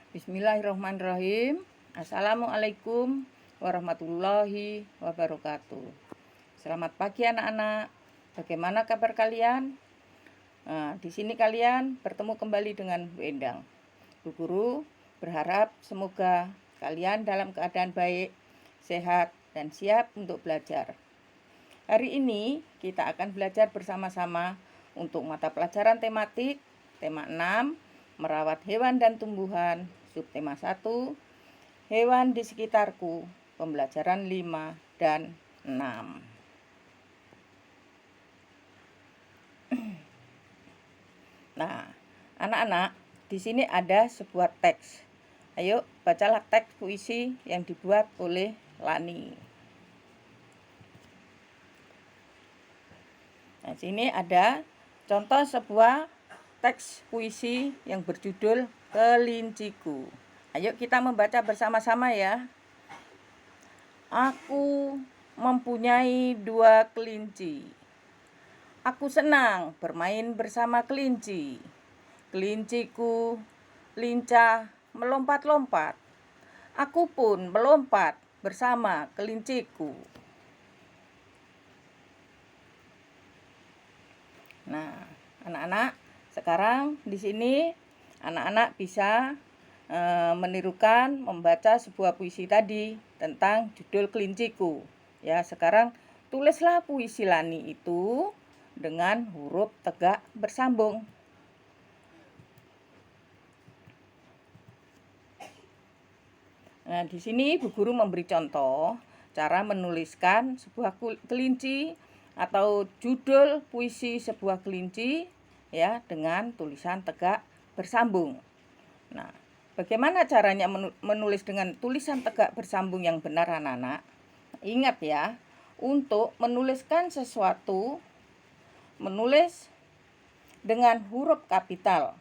Bismillahirrahmanirrahim. Assalamualaikum warahmatullahi wabarakatuh. Selamat pagi anak-anak. Bagaimana kabar kalian? Di sini kalian bertemu kembali dengan Bu Endang. Bu Guru berharap semoga kalian dalam keadaan baik, sehat, dan siap untuk belajar. Hari ini kita akan belajar bersama-sama untuk mata pelajaran tematik, tema 6, merawat hewan dan tumbuhan, subtema 1, hewan di sekitarku, pembelajaran 5 dan 6. Nah, anak-anak, di sini ada sebuah teks. Ayo, bacalah teks puisi yang dibuat oleh Lani. Nah, sini ada contoh sebuah teks puisi yang berjudul Kelinciku. Ayo kita membaca bersama-sama ya. Aku mempunyai 2 kelinci. Aku senang bermain bersama kelinci. Kelinciku lincah melompat-lompat. Aku pun melompat bersama kelinciku. Nah, anak-anak, sekarang di sini anak-anak bisa menirukan membaca sebuah puisi tadi tentang judul Kelinciku. Ya, sekarang tulislah puisi Lani itu dengan huruf tegak bersambung. Nah, di sini Bu Guru memberi contoh cara menuliskan sebuah kelinci atau judul puisi sebuah kelinci ya dengan tulisan tegak bersambung. Nah, bagaimana caranya menulis dengan tulisan tegak bersambung yang benar anak-anak? Ingat ya, untuk menuliskan sesuatu menulis dengan huruf kapital.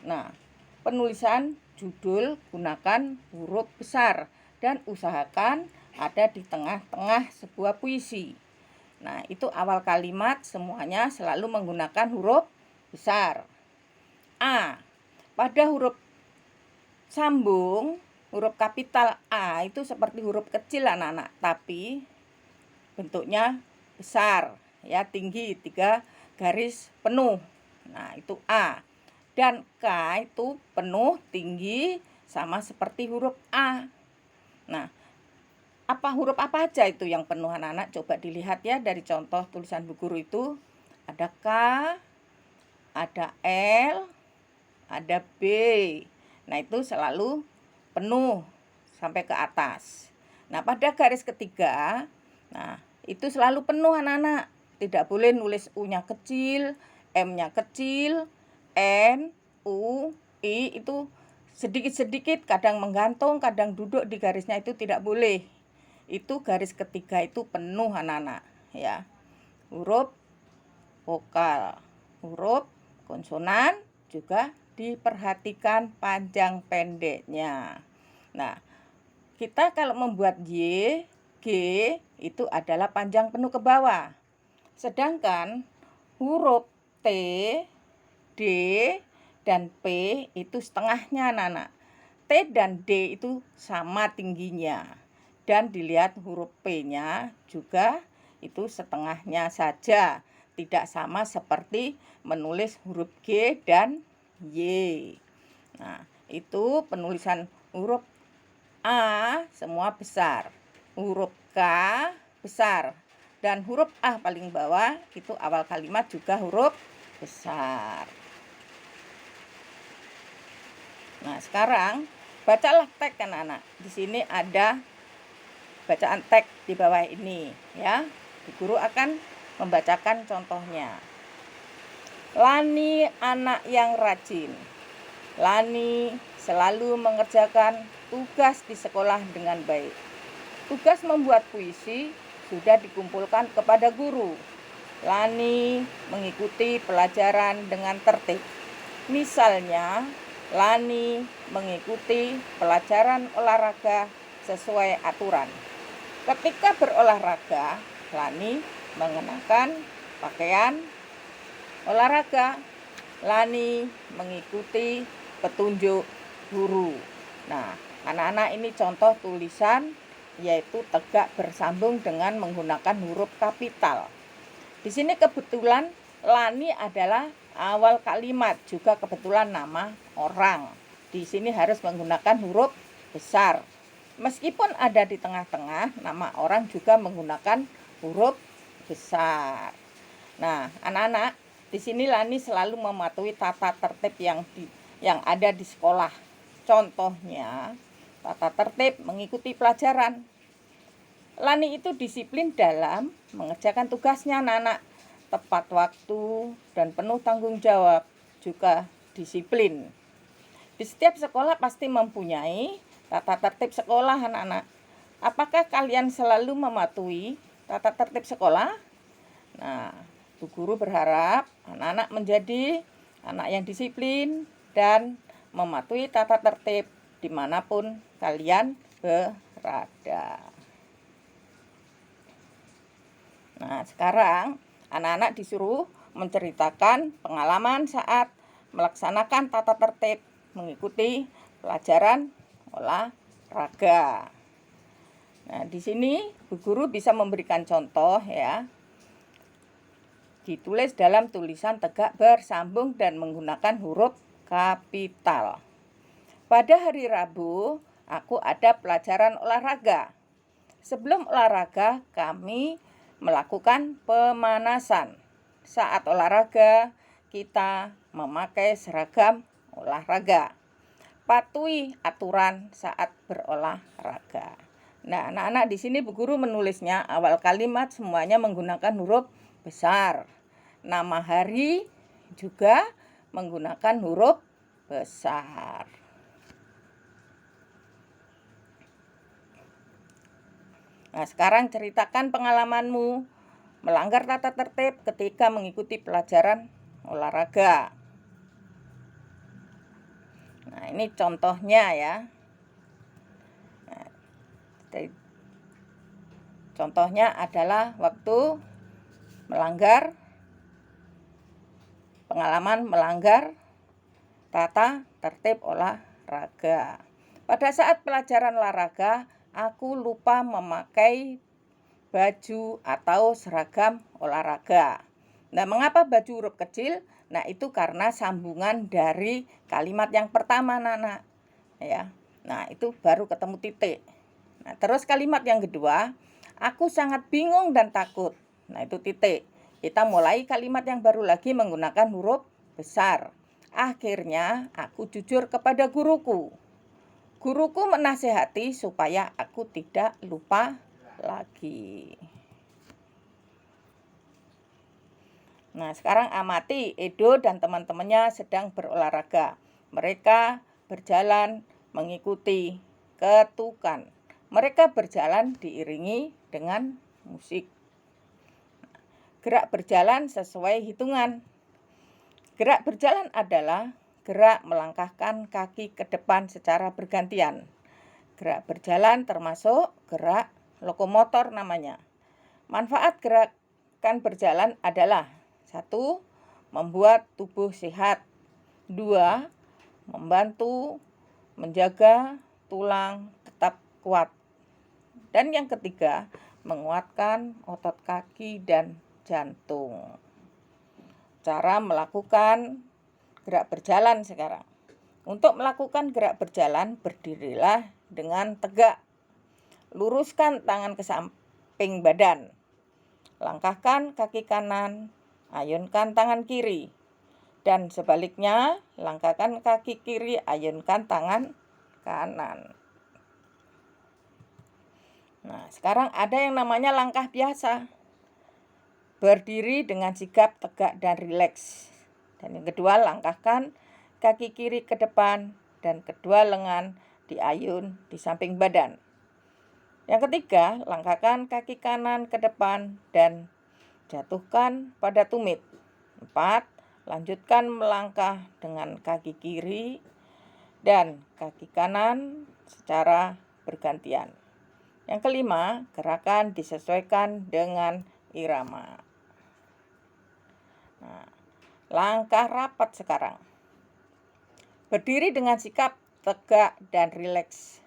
Nah, penulisan judul gunakan huruf besar dan usahakan ada di tengah-tengah sebuah puisi. Nah, itu awal kalimat semuanya selalu menggunakan huruf besar. A. Pada huruf sambung, huruf kapital A itu seperti huruf kecil anak-anak, tapi bentuknya besar. Ya, tinggi 3 garis penuh. Nah, itu A. Dan K itu penuh, tinggi, sama seperti huruf A. Nah, huruf apa aja itu yang penuh anak-anak? Coba dilihat ya dari contoh tulisan Bu Guru itu. Ada K, ada L, ada B. Nah, itu selalu penuh sampai ke atas. Nah, pada garis ketiga, nah, itu selalu penuh anak-anak. Tidak boleh nulis U-nya kecil, M-nya kecil, N, U, I itu sedikit-sedikit, kadang menggantung, kadang duduk di garisnya, itu tidak boleh. Itu garis ketiga itu penuh anak-anak ya. Huruf vokal, huruf konsonan juga diperhatikan panjang pendeknya. Nah, kita kalau membuat Y, G itu adalah panjang penuh ke bawah. Sedangkan huruf T, D, dan P itu setengahnya anak-anak. T dan D itu sama tingginya. Dan dilihat huruf P-nya juga itu setengahnya saja. Tidak sama seperti menulis huruf G dan Y. Nah, itu penulisan huruf A semua besar. Huruf K besar. Dan huruf A paling bawah itu awal kalimat juga huruf besar. Nah, sekarang bacalah teks anak-anak. Di sini ada bacaan teks di bawah ini ya. Bu Guru akan membacakan contohnya. Lani anak yang rajin. Lani selalu mengerjakan tugas di sekolah dengan baik. Tugas membuat puisi sudah dikumpulkan kepada guru. Lani mengikuti pelajaran dengan tertib. Misalnya, Lani mengikuti pelajaran olahraga sesuai aturan. Ketika berolahraga, Lani mengenakan pakaian olahraga. Lani mengikuti petunjuk guru. Nah, anak-anak ini contoh tulisan yaitu tegak bersambung dengan menggunakan huruf kapital. Di sini kebetulan Lani adalah awal kalimat, juga kebetulan nama orang. Di sini harus menggunakan huruf besar. Meskipun ada di tengah-tengah, nama orang juga menggunakan huruf besar. Nah, anak-anak, di sini Lani selalu mematuhi tata tertib yang ada di sekolah. Contohnya, tata tertib mengikuti pelajaran. Lani itu disiplin dalam mengerjakan tugasnya, anak-anak. Tepat waktu dan penuh tanggung jawab, juga disiplin. Di setiap sekolah pasti mempunyai tata tertib sekolah, anak-anak. Apakah kalian selalu mematuhi tata tertib sekolah? Nah, Bu Guru berharap anak-anak menjadi anak yang disiplin dan mematuhi tata tertib dimanapun kalian berada. Nah, sekarang anak-anak disuruh menceritakan pengalaman saat melaksanakan tata tertib mengikuti pelajaran olahraga. Nah, di sini Bu Guru bisa memberikan contoh ya. Ditulis dalam tulisan tegak bersambung dan menggunakan huruf kapital. Pada hari Rabu, aku ada pelajaran olahraga. Sebelum olahraga, kami melakukan pemanasan. Saat olahraga, kita memakai seragam olahraga. Patuhi aturan saat berolahraga. Nah, anak-anak di sini Bu Guru menulisnya awal kalimat semuanya menggunakan huruf besar. Nama hari juga menggunakan huruf besar. Nah, sekarang ceritakan pengalamanmu melanggar tata tertib ketika mengikuti pelajaran olahraga. Nah, ini contohnya ya. Nah, contohnya adalah waktu pengalaman melanggar tata tertib olahraga. Pada saat pelajaran olahraga, aku lupa memakai baju atau seragam olahraga. Nah, mengapa baju huruf kecil? Nah, itu karena sambungan dari kalimat yang pertama, anak-anak. Ya. Nah, itu baru ketemu titik. Nah, terus kalimat yang kedua, aku sangat bingung dan takut. Nah, itu titik. Kita mulai kalimat yang baru lagi menggunakan huruf besar. Akhirnya, aku jujur kepada guruku. Guruku menasihati supaya aku tidak lupa lagi. Nah, sekarang amati Edo dan teman-temannya sedang berolahraga. Mereka berjalan mengikuti ketukan. Mereka berjalan diiringi dengan musik. Gerak berjalan sesuai hitungan. Gerak berjalan adalah gerak melangkahkan kaki ke depan secara bergantian. Gerak berjalan termasuk gerak lokomotor namanya. Manfaat gerakan berjalan adalah 1. Membuat tubuh sehat. 2. Membantu menjaga tulang tetap kuat. Dan yang ketiga, menguatkan otot kaki dan jantung. Cara melakukan gerak berjalan sekarang. Untuk melakukan gerak berjalan, berdirilah dengan tegak. Luruskan tangan ke samping badan. Langkahkan kaki kanan, ayunkan tangan kiri. Dan sebaliknya, langkahkan kaki kiri, ayunkan tangan kanan. Nah, sekarang ada yang namanya langkah biasa. Berdiri dengan sigap tegak dan rileks. Dan yang kedua, langkahkan kaki kiri ke depan dan kedua lengan diayun di samping badan. Yang ketiga, langkahkan kaki kanan ke depan dan jatuhkan pada tumit. 4. Lanjutkan melangkah dengan kaki kiri dan kaki kanan secara bergantian. Yang kelima, gerakan disesuaikan dengan irama. Nah, langkah rapat sekarang. Berdiri dengan sikap tegak dan rileks.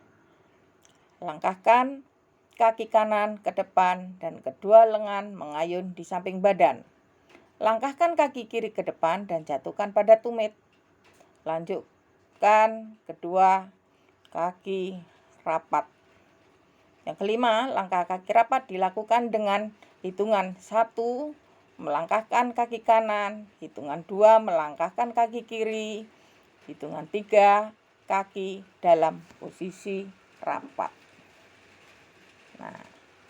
Langkahkan kaki kanan ke depan dan kedua lengan mengayun di samping badan. Langkahkan kaki kiri ke depan dan jatuhkan pada tumit. Lanjutkan kedua kaki rapat. Yang kelima, langkah kaki rapat dilakukan dengan hitungan 1, melangkahkan kaki kanan, hitungan 2, melangkahkan kaki kiri, hitungan 3, kaki dalam posisi rapat. Nah,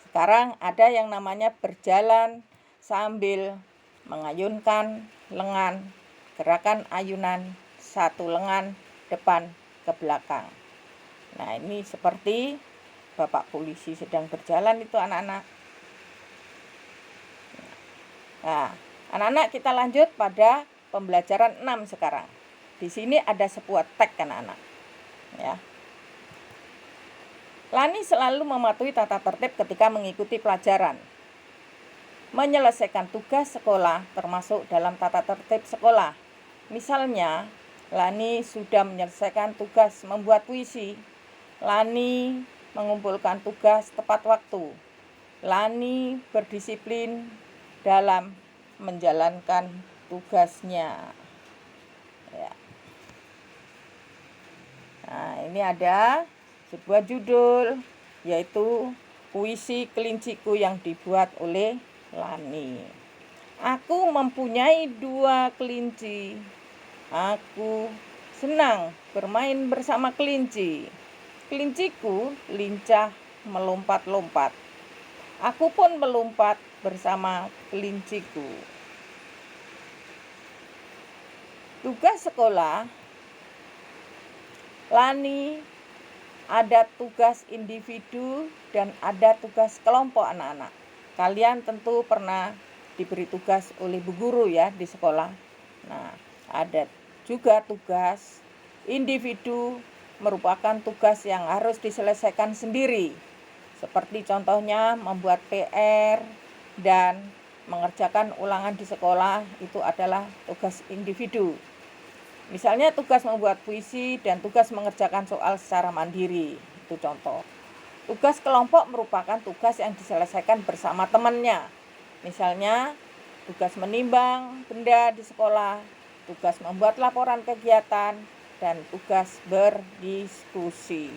sekarang ada yang namanya berjalan sambil mengayunkan lengan, gerakan ayunan satu lengan depan ke belakang. Nah, ini seperti Bapak polisi sedang berjalan itu anak-anak. Nah, anak-anak kita lanjut pada pembelajaran 6 sekarang. Di sini ada sebuah teks anak-anak. Ya. Lani selalu mematuhi tata tertib ketika mengikuti pelajaran. Menyelesaikan tugas sekolah termasuk dalam tata tertib sekolah. Misalnya, Lani sudah menyelesaikan tugas membuat puisi. Lani mengumpulkan tugas tepat waktu. Lani berdisiplin dalam menjalankan tugasnya. Ya. Nah, ini ada sebuah judul, yaitu puisi Kelinciku yang dibuat oleh Lani. Aku mempunyai 2 kelinci. Aku senang bermain bersama kelinci. Kelinciku lincah melompat-lompat. Aku pun melompat bersama kelinciku. Tugas sekolah Lani ada tugas individu dan ada tugas kelompok anak-anak. Kalian tentu pernah diberi tugas oleh bu guru ya di sekolah. Nah, ada juga tugas individu merupakan tugas yang harus diselesaikan sendiri. Seperti contohnya membuat PR dan mengerjakan ulangan di sekolah, itu adalah tugas individu. Misalnya tugas membuat puisi dan tugas mengerjakan soal secara mandiri, itu contoh. Tugas kelompok merupakan tugas yang diselesaikan bersama temannya. Misalnya tugas menimbang benda di sekolah, tugas membuat laporan kegiatan, dan tugas berdiskusi.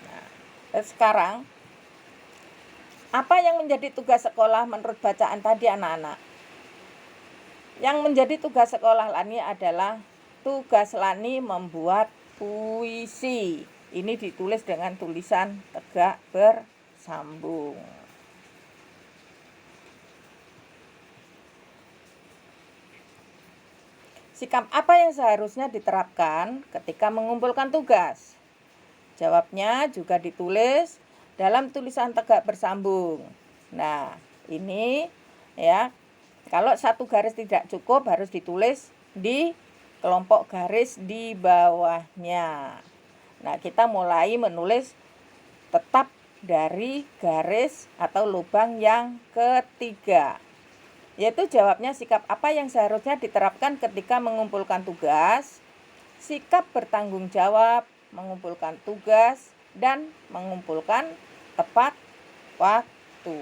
Nah, sekarang, apa yang menjadi tugas sekolah menurut bacaan tadi anak-anak? Yang menjadi tugas sekolah Lani adalah tugas Lani membuat puisi. Ini ditulis dengan tulisan tegak bersambung. Sikap apa yang seharusnya diterapkan ketika mengumpulkan tugas? Jawabnya juga ditulis dalam tulisan tegak bersambung. Nah, ini ya, kalau satu garis tidak cukup harus ditulis di kelompok garis di bawahnya. Nah, kita mulai menulis tetap dari garis atau lubang yang ketiga. Yaitu jawabnya sikap apa yang seharusnya diterapkan ketika mengumpulkan tugas, sikap bertanggung jawab, mengumpulkan tugas, dan mengumpulkan tepat waktu.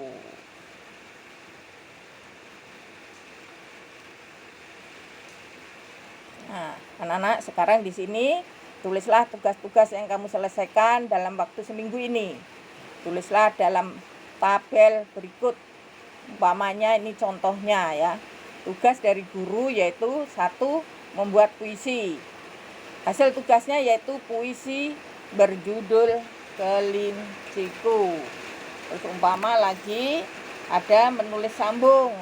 Nah, anak-anak sekarang di sini tulislah tugas-tugas yang kamu selesaikan dalam waktu seminggu ini. Tulislah dalam tabel berikut. Umpamanya ini contohnya ya. Tugas dari guru yaitu 1, membuat puisi. Hasil tugasnya yaitu puisi berjudul Kelinciku. Terus umpama lagi ada menulis sambung.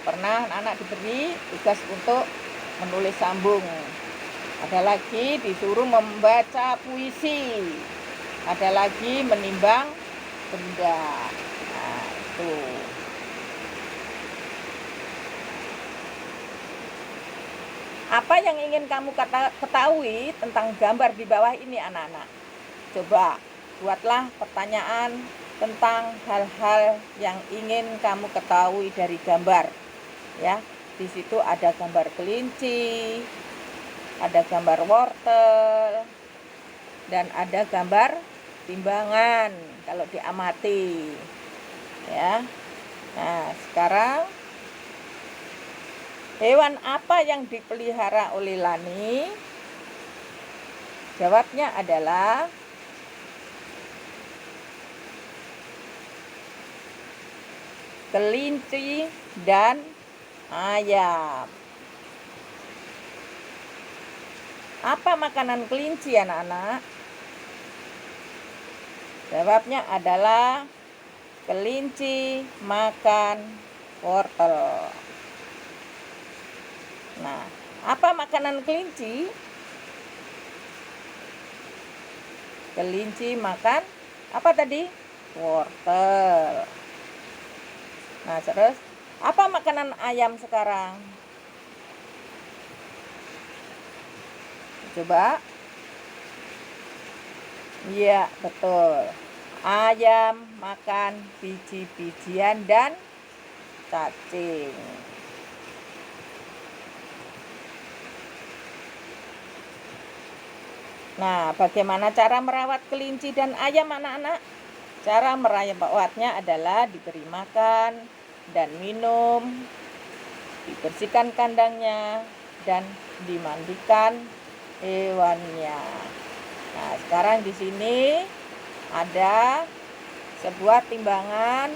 Pernah anak-anak diberi tugas untuk menulis sambung. Ada lagi disuruh membaca puisi. Ada lagi menimbang benda. Nah, itu. Apa yang ingin kamu ketahui tentang gambar di bawah ini anak-anak? Coba buatlah pertanyaan tentang hal-hal yang ingin kamu ketahui dari gambar. Ya, di situ ada gambar kelinci, ada gambar wortel, dan ada gambar timbangan kalau diamati ya. Nah, sekarang hewan apa yang dipelihara oleh Lani? Jawabnya adalah kelinci dan ayam. Apa makanan kelinci, anak-anak? Jawabnya adalah kelinci makan wortel. Nah, apa makanan kelinci? Kelinci makan apa tadi? Wortel. Nah, terus apa makanan ayam sekarang? Coba. Iya, betul. Ayam makan biji-bijian dan cacing. Nah, bagaimana cara merawat kelinci dan ayam, anak-anak? Cara merawatnya adalah diberi makan dan minum, dibersihkan kandangnya, dan dimandikan hewannya. Nah, sekarang di sini ada sebuah timbangan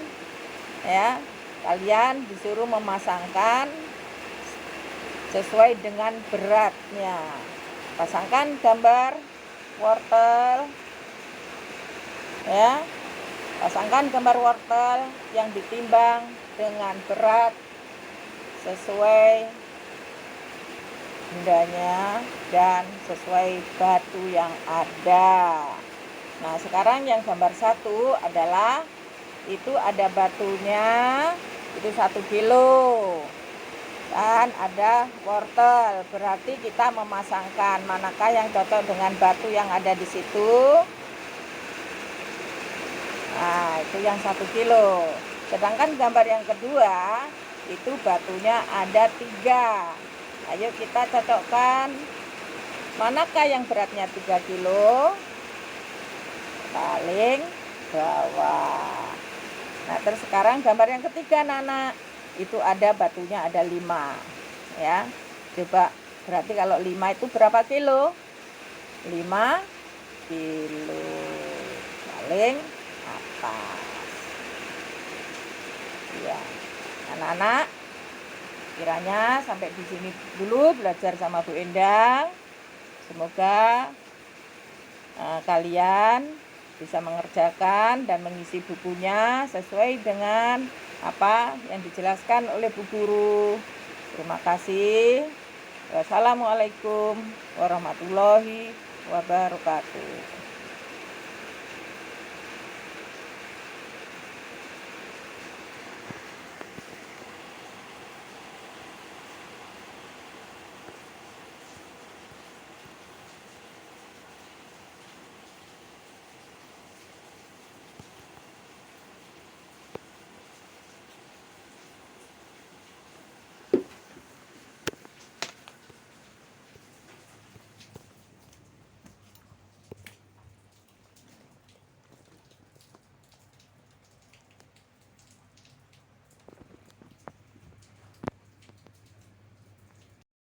ya. Kalian disuruh memasangkan sesuai dengan beratnya. Pasangkan gambar wortel ya. Pasangkan gambar wortel yang ditimbang dengan berat sesuai bendanya dan sesuai batu yang ada. Nah, sekarang yang gambar 1 adalah itu ada batunya, itu 1 kilo. Dan ada wortel, berarti kita memasangkan manakah yang cocok dengan batu yang ada di situ. Nah, itu yang 1 kilo. Sedangkan gambar yang kedua, itu batunya ada 3. Ayo kita cocokkan manakah yang beratnya 3 kilo. Paling bawah. Nah, terus sekarang gambar yang ketiga, anak-anak. Itu ada batunya ada 5 ya. Coba, berarti kalau 5 itu berapa kilo? 5 kilo. Paling atas. Ya. Anak-anak, kiranya sampai di sini dulu belajar sama Bu Endang. Semoga kalian bisa mengerjakan dan mengisi bukunya sesuai dengan apa yang dijelaskan oleh Bu Guru. Terima kasih. Wassalamualaikum warahmatullahi wabarakatuh.